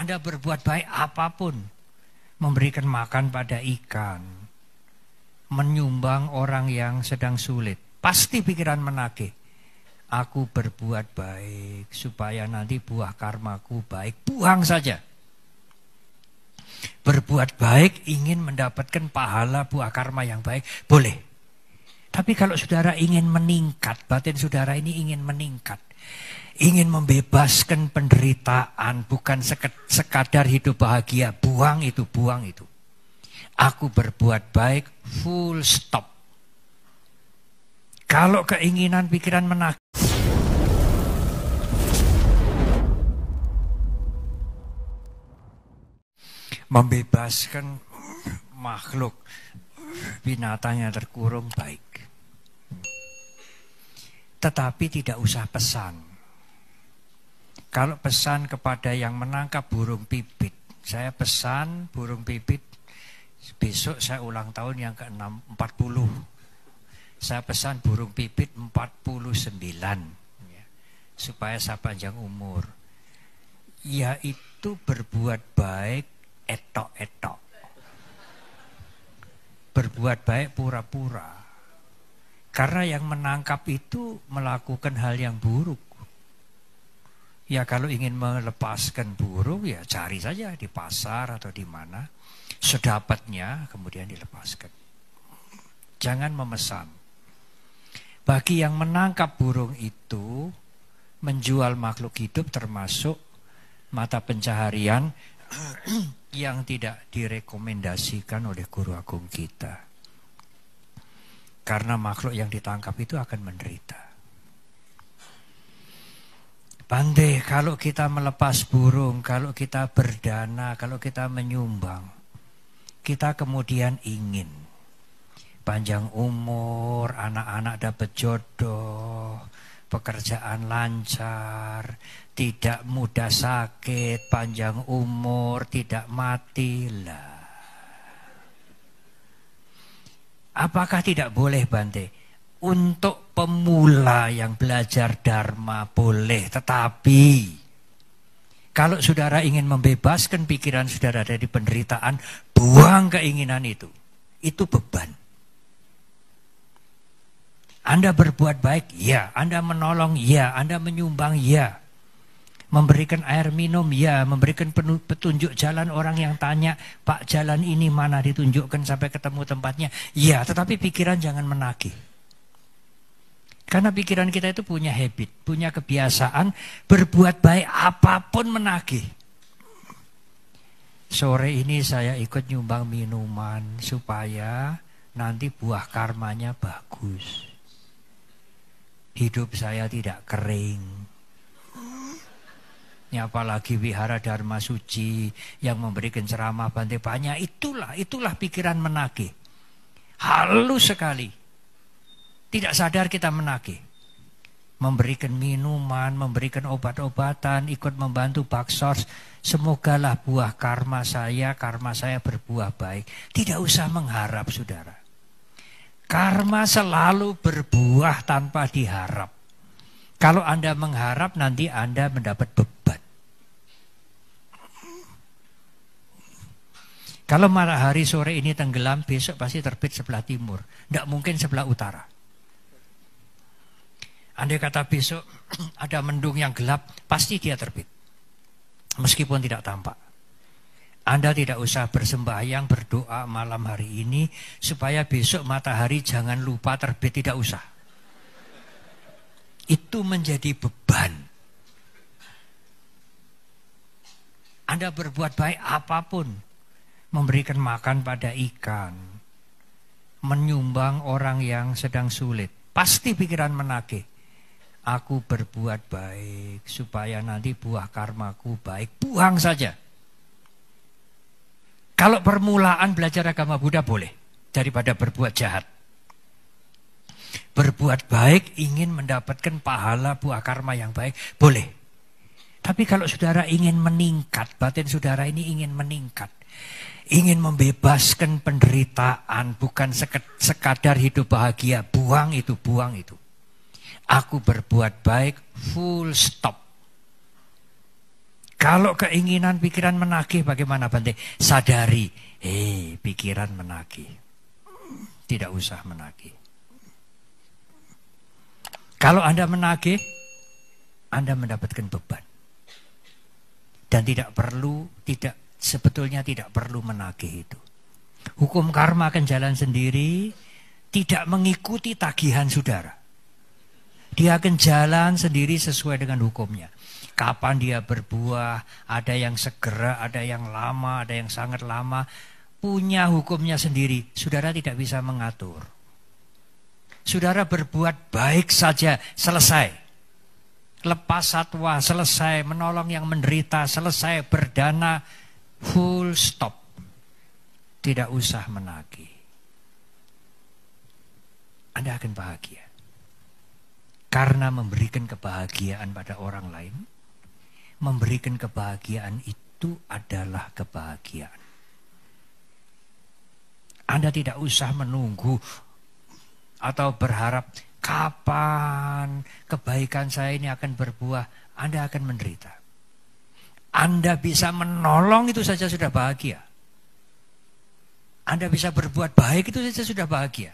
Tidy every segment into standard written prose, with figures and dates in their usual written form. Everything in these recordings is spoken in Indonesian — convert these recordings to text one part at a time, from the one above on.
Anda berbuat baik apapun, memberikan makan pada ikan, menyumbang orang yang sedang sulit, pasti pikiran menagih. Aku berbuat baik supaya nanti buah karmaku baik. Buang saja. Berbuat baik ingin mendapatkan pahala buah karma yang baik, boleh. Tapi kalau saudara ingin meningkat, batin saudara ini ingin meningkat, ingin membebaskan penderitaan, bukan sekadar hidup bahagia, buang itu, buang itu. Aku berbuat baik, full stop. Kalau keinginan pikiran menagih, membebaskan makhluk binatang yang terkurung baik. Tetapi tidak usah pesan. Kalau pesan kepada yang menangkap burung pipit, saya pesan burung pipit, besok saya ulang tahun yang ke-40. Saya pesan burung pipit 49, ya, supaya saya panjang umur. Yaitu berbuat baik etok-etok. Berbuat baik pura-pura. Karena yang menangkap itu melakukan hal yang buruk. Ya kalau ingin melepaskan burung ya cari saja di pasar atau di mana. Sedapatnya kemudian dilepaskan. Jangan memesan. Bagi yang menangkap burung itu, menjual makhluk hidup termasuk mata pencaharian yang tidak direkomendasikan oleh guru agung kita. Karena makhluk yang ditangkap itu akan menderita. Pandai kalau kita melepas burung, kalau kita berdana, kalau kita menyumbang, kita kemudian ingin panjang umur, anak-anak dapat jodoh, pekerjaan lancar, tidak mudah sakit, panjang umur, tidak mati lah. Apakah tidak boleh Bante? Untuk pemula yang belajar Dharma boleh, tetapi kalau saudara ingin membebaskan pikiran saudara dari penderitaan, buang keinginan itu. Itu beban. Anda berbuat baik, ya. Anda menolong, ya. Anda menyumbang, ya. Memberikan air minum, ya. Memberikan petunjuk jalan orang yang tanya, Pak jalan ini mana, ditunjukkan sampai ketemu tempatnya. Ya, tetapi pikiran jangan menagih. Karena pikiran kita itu punya habit, punya kebiasaan berbuat baik apapun menagih. Sore ini saya ikut nyumbang minuman supaya nanti buah karmanya bagus. Hidup saya tidak kering. Ya, apalagi wihara Dharma Suci yang memberikan ceramah Bante banyak, itulah pikiran menagih. Halus sekali. Tidak sadar kita menagih. Memberikan minuman, memberikan obat-obatan, ikut membantu baksos. Semogalah buah karma saya berbuah baik. Tidak usah mengharap saudara. Karma selalu berbuah tanpa diharap. Kalau Anda mengharap nanti Anda mendapat beban. Kalau matahari sore ini tenggelam, besok pasti terbit sebelah timur. Tidak mungkin sebelah utara. Andai kata besok ada mendung yang gelap, pasti dia terbit. Meskipun tidak tampak. Anda tidak usah bersembahyang, berdoa malam hari ini, supaya besok matahari jangan lupa terbit, tidak usah. Itu menjadi beban. Anda berbuat baik apapun, memberikan makan pada ikan, menyumbang orang yang sedang sulit, pasti pikiran menagih. Aku berbuat baik supaya nanti buah karmaku baik. Buang saja. Kalau permulaan belajar agama Buddha boleh, daripada berbuat jahat. Berbuat baik ingin mendapatkan pahala buah karma yang baik, boleh. Tapi kalau saudara ingin meningkat, batin saudara ini ingin meningkat, ingin membebaskan penderitaan, bukan sekadar hidup bahagia, buang itu, buang itu. Aku berbuat baik, full stop. Kalau keinginan pikiran menagih bagaimana Bante? Sadari, pikiran menagih. Tidak usah menagih. Kalau Anda menagih, Anda mendapatkan beban. Dan sebetulnya tidak perlu menagih itu. Hukum karma akan jalan sendiri, tidak mengikuti tagihan saudara. Dia akan jalan sendiri sesuai dengan hukumnya. Kapan dia berbuah, ada yang segera, ada yang lama, ada yang sangat lama. Punya hukumnya sendiri, saudara tidak bisa mengatur. Saudara berbuat baik saja, selesai. Lepas satwa, selesai. Menolong yang menderita, selesai. Berdana, full stop. Tidak usah menagih. Anda akan bahagia. Karena memberikan kebahagiaan pada orang lain, memberikan kebahagiaan itu adalah kebahagiaan. Anda tidak usah menunggu atau berharap kapan kebaikan saya ini akan berbuah. Anda akan menderita. Anda bisa menolong itu saja sudah bahagia. Anda bisa berbuat baik itu saja sudah bahagia.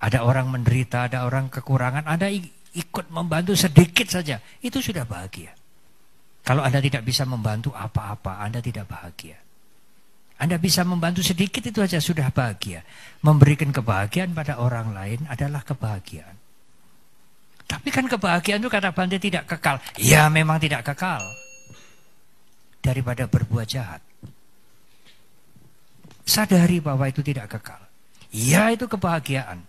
Ada orang menderita, ada orang kekurangan, Anda ikut membantu sedikit saja, itu sudah bahagia. Kalau Anda tidak bisa membantu apa-apa, Anda tidak bahagia. Anda bisa membantu sedikit itu saja sudah bahagia. Memberikan kebahagiaan pada orang lain adalah kebahagiaan. Tapi kan kebahagiaan itu kata Bante tidak kekal. Ya memang tidak kekal. Daripada berbuat jahat. Sadari bahwa itu tidak kekal. Ya itu kebahagiaan.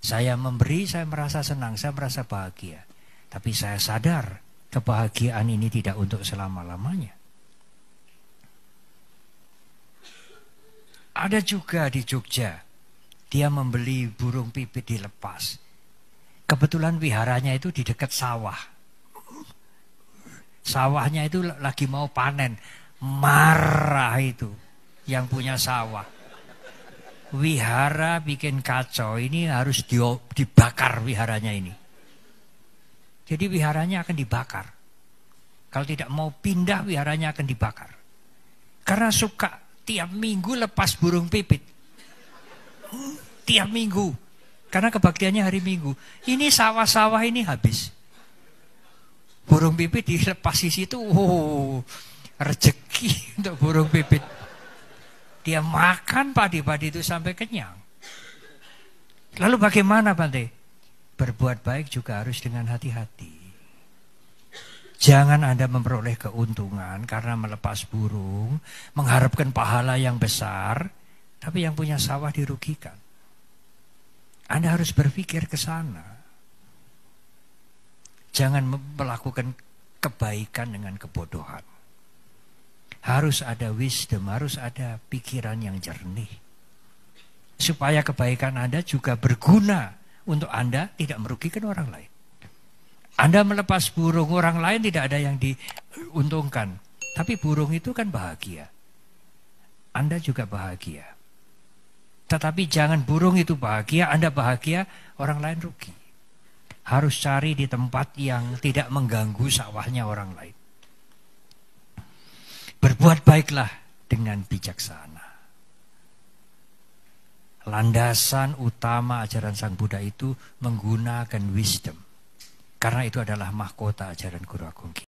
Saya memberi, saya merasa senang, saya merasa bahagia. Tapi saya sadar kebahagiaan ini tidak untuk selama-lamanya. Ada juga di Jogja, dia membeli burung pipit dilepas. Kebetulan wiharanya itu di dekat sawah. Sawahnya itu lagi mau panen. Marah itu yang punya sawah. Wihara bikin kacau, ini harus dibakar wiharanya ini. Jadi wiharanya akan dibakar. Kalau tidak mau pindah, wiharanya akan dibakar. Karena suka tiap minggu lepas burung pipit. Tiap minggu. Karena kebaktiannya hari Minggu. Ini sawah-sawah ini habis. Burung pipit dilepas di situ, rezeki untuk burung pipit. Dia makan padi-padi itu sampai kenyang. Lalu bagaimana Bante? Berbuat baik juga harus dengan hati-hati. Jangan Anda memperoleh keuntungan karena melepas burung, mengharapkan pahala yang besar, tapi yang punya sawah dirugikan. Anda harus berpikir ke sana. Jangan melakukan kebaikan dengan kebodohan. Harus ada wisdom, harus ada pikiran yang jernih. Supaya kebaikan Anda juga berguna untuk Anda, tidak merugikan orang lain. Anda melepas burung, orang lain tidak ada yang diuntungkan. Tapi burung itu kan bahagia. Anda juga bahagia. Tetapi jangan burung itu bahagia, Anda bahagia, orang lain rugi. Harus cari di tempat yang tidak mengganggu sawahnya orang lain. Berbuat baiklah dengan bijaksana. Landasan utama ajaran Sang Buddha itu menggunakan wisdom. Karena itu adalah mahkota ajaran Guru Agung kita.